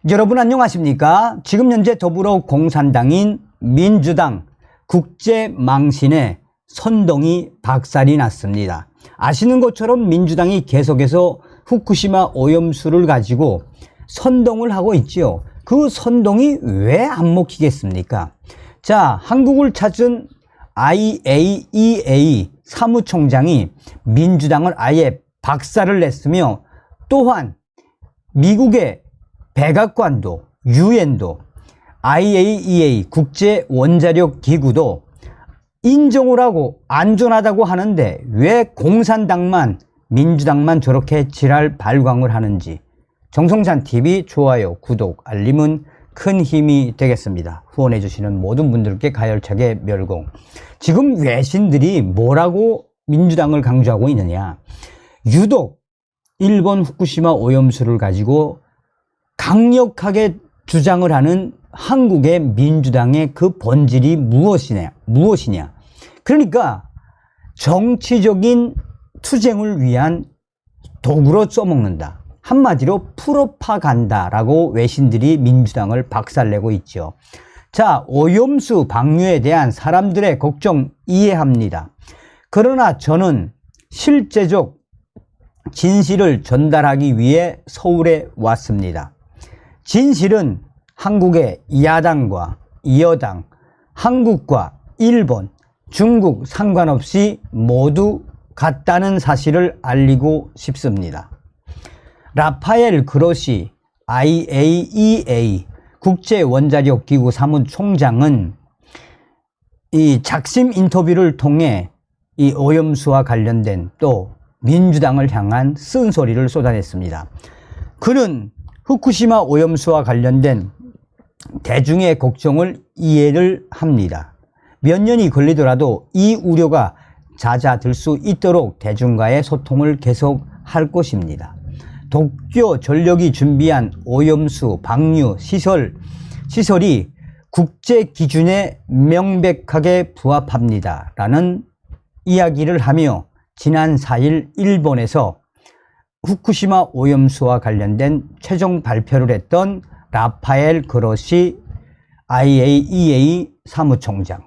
여러분 안녕하십니까? 지금 현재 더불어공산당인 민주당 국제망신에 선동이 박살이 났습니다. 아시는 것처럼 민주당이 계속해서 후쿠시마 오염수를 가지고 선동을 하고 있지요. 그 선동이 왜 안 먹히겠습니까? 자, 한국을 찾은 IAEA 사무총장이 민주당을 아예 박살을 냈으며, 또한 미국의 백악관도, 유엔도, IAEA 국제원자력기구도 인정을 하고 안전하다고 하는데 왜 공산당만, 민주당만 저렇게 지랄 발광을 하는지. 정성찬TV 좋아요, 구독, 알림은 큰 힘이 되겠습니다. 후원해 주시는 모든 분들께 가열차게 멸공. 지금 외신들이 뭐라고 민주당을 강조하고 있느냐. 유독 일본 후쿠시마 오염수를 가지고 강력하게 주장을 하는 한국의 민주당의 그 본질이 무엇이냐. 그러니까 정치적인 투쟁을 위한 도구로 써먹는다. 한마디로 프로파간다라고 외신들이 민주당을 박살내고 있죠. 자, 오염수 방류에 대한 사람들의 걱정 이해합니다. 그러나 저는 실제적 진실을 전달하기 위해 서울에 왔습니다. 진실은 한국의 야당과 여당, 한국과 일본, 중국 상관없이 모두 같다는 사실을 알리고 싶습니다. 라파엘 그로시 IAEA 국제원자력기구 사무총장은 이 작심 인터뷰를 통해 이 오염수와 관련된 또 민주당을 향한 쓴소리를 쏟아냈습니다. 그는 후쿠시마 오염수와 관련된 대중의 걱정을 이해를 합니다. 몇 년이 걸리더라도 이 우려가 잦아들 수 있도록 대중과의 소통을 계속할 것입니다. 도쿄 전력이 준비한 오염수 방류 시설이 국제 기준에 명백하게 부합합니다. 라는 이야기를 하며 지난 4일 일본에서 후쿠시마 오염수와 관련된 최종 발표를 했던 라파엘 그로시 IAEA 사무총장.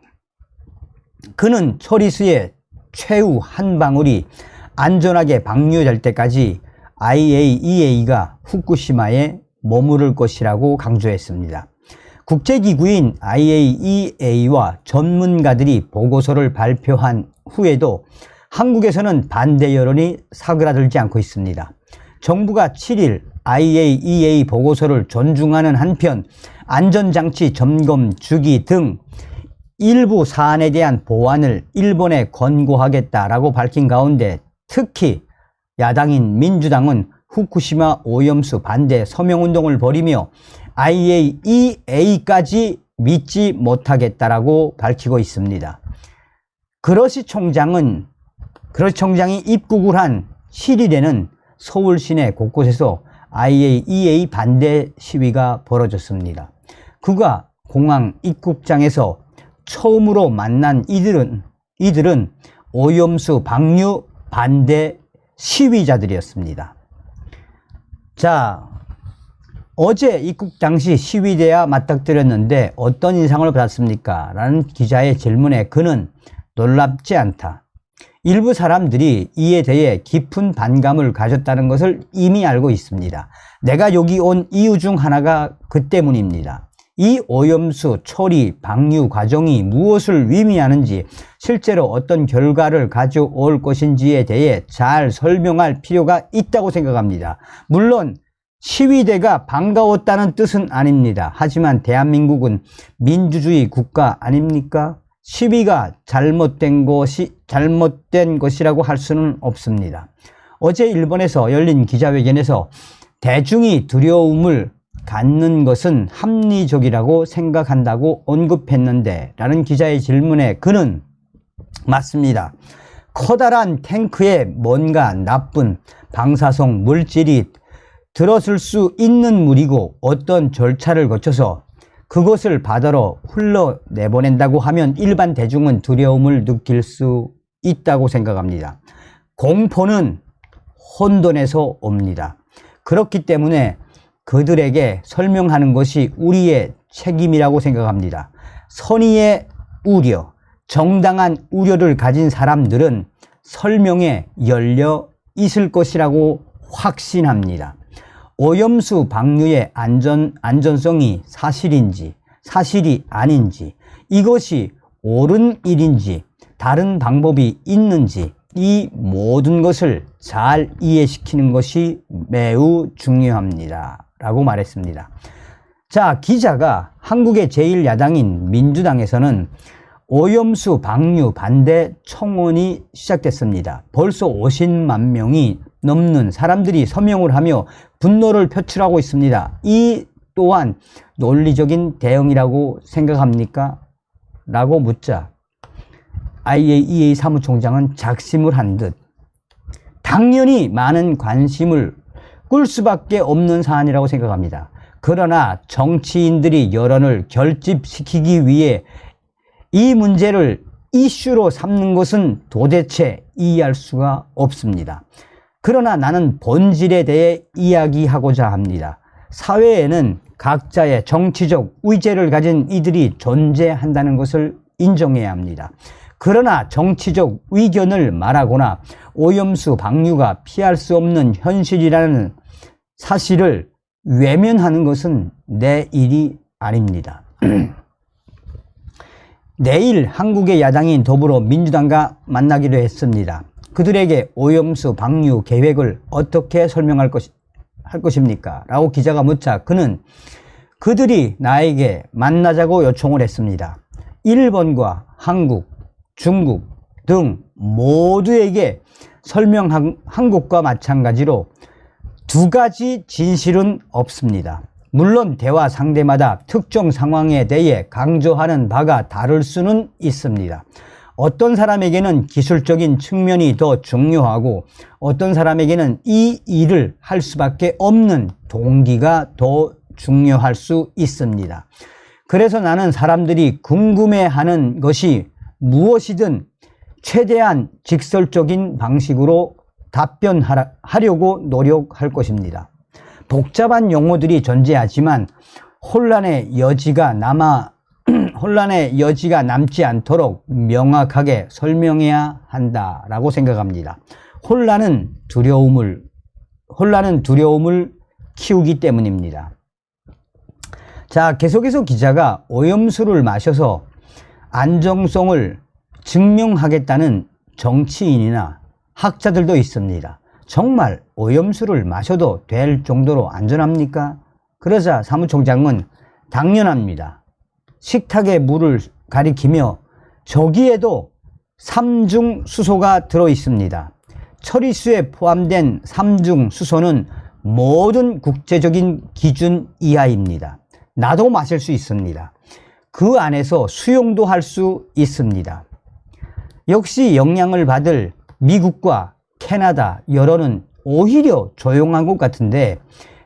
그는 처리수의 최후 한 방울이 안전하게 방류될 때까지 IAEA가 후쿠시마에 머무를 것이라고 강조했습니다. 국제기구인 IAEA와 전문가들이 보고서를 발표한 후에도 한국에서는 반대 여론이 사그라들지 않고 있습니다. 정부가 7일 IAEA 보고서를 존중하는 한편 안전장치 점검 주기 등 일부 사안에 대한 보완을 일본에 권고하겠다라고 밝힌 가운데, 특히 야당인 민주당은 후쿠시마 오염수 반대 서명운동을 벌이며 IAEA까지 믿지 못하겠다라고 밝히고 있습니다. 그로시 총장이 입국을 한 7일에는 서울 시내 곳곳에서 IAEA 반대 시위가 벌어졌습니다. 그가 공항 입국장에서 처음으로 만난 이들은 오염수 방류 반대 시위자들이었습니다. 자, 어제 입국 당시 시위대와 맞닥뜨렸는데 어떤 인상을 받았습니까? 라는 기자의 질문에 그는 놀랍지 않다. 일부 사람들이 이에 대해 깊은 반감을 가졌다는 것을 이미 알고 있습니다. 내가 여기 온 이유 중 하나가 그 때문입니다. 이 오염수 처리, 방류 과정이 무엇을 의미하는지, 실제로 어떤 결과를 가져올 것인지에 대해 잘 설명할 필요가 있다고 생각합니다. 물론 시위대가 반가웠다는 뜻은 아닙니다. 하지만 대한민국은 민주주의 국가 아닙니까? 시위가 잘못된 것이라고 할 수는 없습니다. 어제 일본에서 열린 기자회견에서 대중이 두려움을 갖는 것은 합리적이라고 생각한다고 언급했는데 라는 기자의 질문에 그는 맞습니다. 커다란 탱크에 뭔가 나쁜 방사성 물질이 들었을 수 있는 물이고 어떤 절차를 거쳐서 그것을 바다로 흘러내보낸다고 하면 일반 대중은 두려움을 느낄 수 있다고 생각합니다. 공포는 혼돈에서 옵니다. 그렇기 때문에 그들에게 설명하는 것이 우리의 책임이라고 생각합니다. 선의의 우려, 정당한 우려를 가진 사람들은 설명에 열려 있을 것이라고 확신합니다. 오염수 방류의 안전성이 사실인지 사실이 아닌지, 이것이 옳은 일인지 다른 방법이 있는지, 이 모든 것을 잘 이해시키는 것이 매우 중요합니다 라고 말했습니다. 자, 기자가 한국의 제1야당인 민주당에서는 오염수 방류 반대 청원이 시작됐습니다. 벌써 50만 명이 넘는 사람들이 서명을 하며 분노를 표출하고 있습니다. 이 또한 논리적인 대응이라고 생각합니까? 라고 묻자 IAEA 사무총장은 작심을 한 듯 당연히 많은 관심을 끌 수밖에 없는 사안이라고 생각합니다. 그러나 정치인들이 여론을 결집시키기 위해 이 문제를 이슈로 삼는 것은 도대체 이해할 수가 없습니다. 그러나 나는 본질에 대해 이야기하고자 합니다. 사회에는 각자의 정치적 의제를 가진 이들이 존재한다는 것을 인정해야 합니다. 그러나 정치적 의견을 말하거나 오염수 방류가 피할 수 없는 현실이라는 사실을 외면하는 것은 내 일이 아닙니다. 내일 한국의 야당인 더불어민주당과 만나기로 했습니다. 그들에게 오염수 방류 계획을 어떻게 설명할 것입니까? 라고 기자가 묻자 그는 그들이 나에게 만나자고 요청을 했습니다. 일본과 한국, 중국 등 모두에게 설명한 것과 마찬가지로 두 가지 진실은 없습니다. 물론 대화 상대마다 특정 상황에 대해 강조하는 바가 다를 수는 있습니다. 어떤 사람에게는 기술적인 측면이 더 중요하고 어떤 사람에게는 이 일을 할 수밖에 없는 동기가 더 중요할 수 있습니다. 그래서 나는 사람들이 궁금해하는 것이 무엇이든 최대한 직설적인 방식으로 답변하려고 노력할 것입니다. 복잡한 용어들이 존재하지만 혼란의 여지가 남지 않도록 명확하게 설명해야 한다라고 생각합니다. 혼란은 두려움을 키우기 때문입니다. 자, 계속해서 기자가 오염수를 마셔서 안정성을 증명하겠다는 정치인이나 학자들도 있습니다. 정말 오염수를 마셔도 될 정도로 안전합니까? 그러자 사무총장은 당연합니다. 식탁에 물을 가리키며 저기에도 삼중수소가 들어있습니다. 처리수에 포함된 삼중수소는 모든 국제적인 기준 이하입니다. 나도 마실 수 있습니다. 그 안에서 수용도 할 수 있습니다. 역시 영향을 받을 미국과 캐나다 여론은 오히려 조용한 것 같은데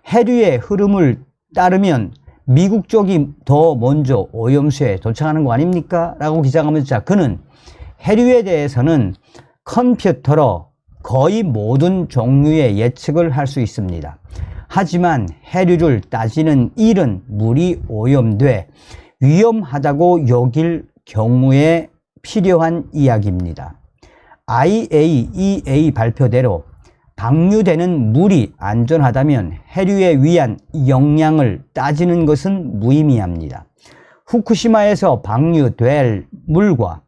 해류의 흐름을 따르면 미국 쪽이 더 먼저 오염수에 도착하는 거 아닙니까? 라고 기자가 묻자 그는 해류에 대해서는 컴퓨터로 거의 모든 종류의 예측을 할 수 있습니다. 하지만 해류를 따지는 일은 물이 오염돼 위험하다고 여길 경우에 필요한 이야기입니다. IAEA 발표대로 방류되는 물이 안전하다면 해류에 위한 영향을 따지는 것은 무의미합니다. 후쿠시마에서 방류될 물과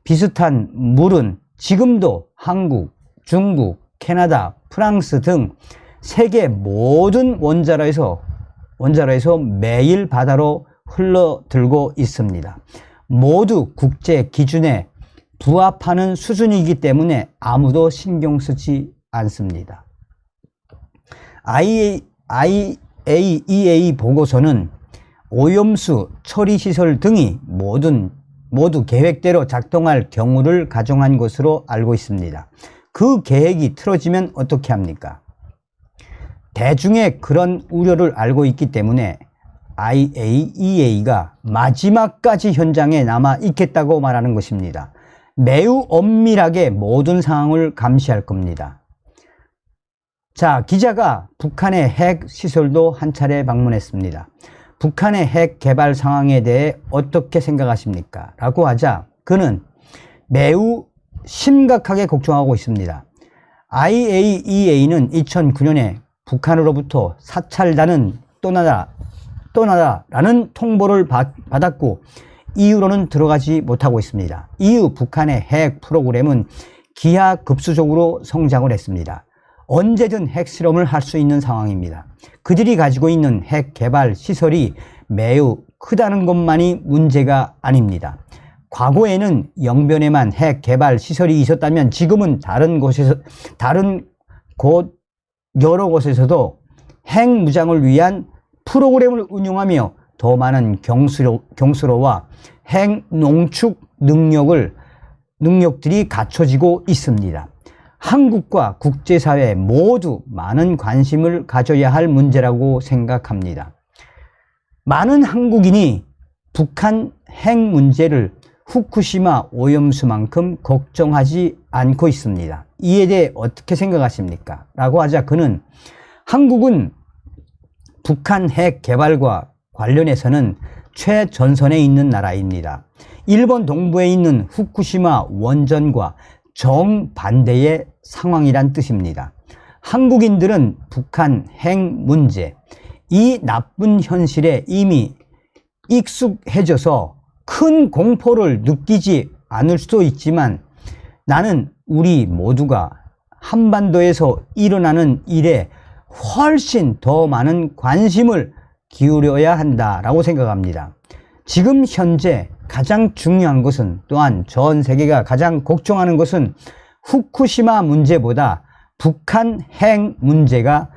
비슷한 물은 지금도 한국, 중국, 캐나다, 프랑스 등 세계 모든 원자로에서 매일 바다로 흘러들고 있습니다. 모두 국제 기준에 부합하는 수준이기 때문에 아무도 신경 쓰지 않습니다. IAEA 보고서는 오염수 처리시설 등이 모두 계획대로 작동할 경우를 가정한 것으로 알고 있습니다. 그 계획이 틀어지면 어떻게 합니까? 대중의 그런 우려를 알고 있기 때문에 IAEA가 마지막까지 현장에 남아 있겠다고 말하는 것입니다. 매우 엄밀하게 모든 상황을 감시할 겁니다. 자, 기자가 북한의 핵 시설도 한 차례 방문했습니다. 북한의 핵 개발 상황에 대해 어떻게 생각하십니까? 라고 하자 그는 매우 심각하게 걱정하고 있습니다. IAEA는 2009년에 북한으로부터 사찰단은 떠나다라는 통보를 받았고 이후로는 들어가지 못하고 있습니다. 이후 북한의 핵 프로그램은 기하급수적으로 성장을 했습니다. 언제든 핵실험을 할 수 있는 상황입니다. 그들이 가지고 있는 핵 개발 시설이 매우 크다는 것만이 문제가 아닙니다. 과거에는 영변에만 핵 개발 시설이 있었다면 지금은 여러 곳에서도 핵 무장을 위한 프로그램을 운영하며 더 많은 경수로와 핵 농축 능력들이 갖춰지고 있습니다. 한국과 국제사회 모두 많은 관심을 가져야 할 문제라고 생각합니다. 많은 한국인이 북한 핵 문제를 후쿠시마 오염수만큼 걱정하지 않고 있습니다. 이에 대해 어떻게 생각하십니까? 라고 하자 그는 한국은 북한 핵 개발과 관련해서는 최전선에 있는 나라입니다. 일본 동부에 있는 후쿠시마 원전과 정반대의 상황이란 뜻입니다. 한국인들은 북한 핵 문제, 이 나쁜 현실에 이미 익숙해져서 큰 공포를 느끼지 않을 수도 있지만 나는 우리 모두가 한반도에서 일어나는 일에 훨씬 더 많은 관심을 기울여야 한다라고 생각합니다. 지금 현재 가장 중요한 것은 또한 전 세계가 가장 걱정하는 것은 후쿠시마 문제보다 북한 핵 문제가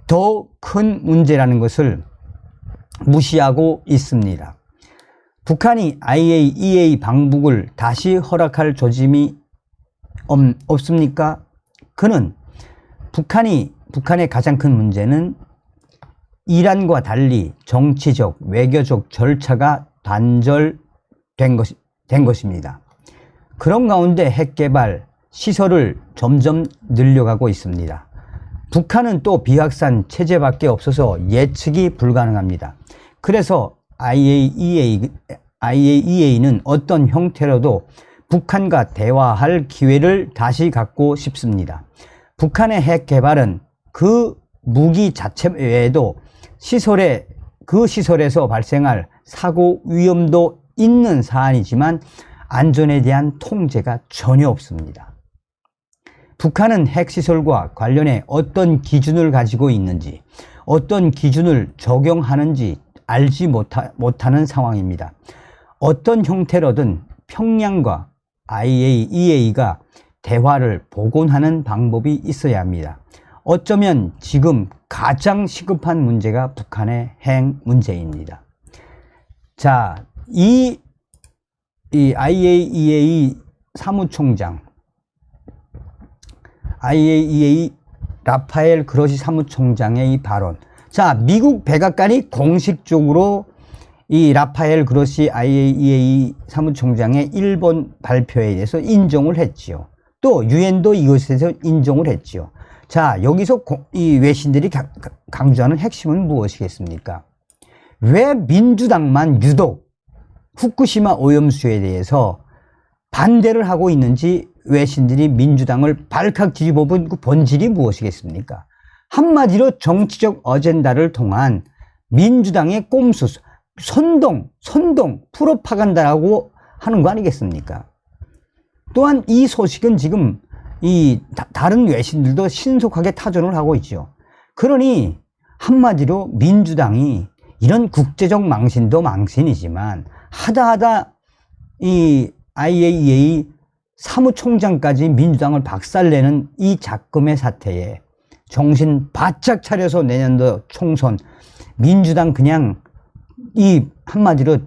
더 큰 문제라는 것을 무시하고 있습니다. 북한이 IAEA 방북을 다시 허락할 조짐이 없습니까? 그는 북한의 가장 큰 문제는 이란과 달리 정치적, 외교적 절차가 단절된 것입니다. 그런 가운데 핵개발 시설을 점점 늘려가고 있습니다. 북한은 또 비확산 체제밖에 없어서 예측이 불가능합니다. 그래서 IAEA는 어떤 형태로도 북한과 대화할 기회를 다시 갖고 싶습니다. 북한의 핵 개발은 그 무기 자체 외에도 그 시설에서 발생할 사고 위험도 있는 사안이지만 안전에 대한 통제가 전혀 없습니다. 북한은 핵시설과 관련해 어떤 기준을 가지고 있는지, 어떤 기준을 적용하는지 알지 못하는 상황입니다. 어떤 형태로든 평양과 IAEA가 대화를 복원하는 방법이 있어야 합니다. 어쩌면 지금 가장 시급한 문제가 북한의 핵 문제입니다. 자, 이 IAEA 사무총장, IAEA 라파엘 그로시 사무총장의 이 발언. 자, 미국 백악관이 공식적으로 이 라파엘 그로시 IAEA 사무총장의 일본 발표에 대해서 인정을 했지요. 또 유엔도 이것에 대해서 인정을 했지요. 자, 여기서 이 외신들이 강조하는 핵심은 무엇이겠습니까? 왜 민주당만 유독 후쿠시마 오염수에 대해서 반대를 하고 있는지 외신들이 민주당을 발칵 뒤집어본 그 본질이 무엇이겠습니까? 한마디로 정치적 어젠다를 통한 민주당의 꼼수, 선동, 프로파간다라고 하는 거 아니겠습니까? 또한 이 소식은 지금 다른 외신들도 신속하게 타전을 하고 있죠. 그러니 한마디로 민주당이 이런 국제적 망신도 망신이지만 하다하다 이 IAEA 사무총장까지 민주당을 박살내는 이 작금의 사태에 정신 바짝 차려서 내년도 총선 민주당 그냥 한마디로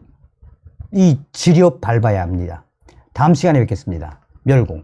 지려 밟아야 합니다. 다음 시간에 뵙겠습니다. 멸공.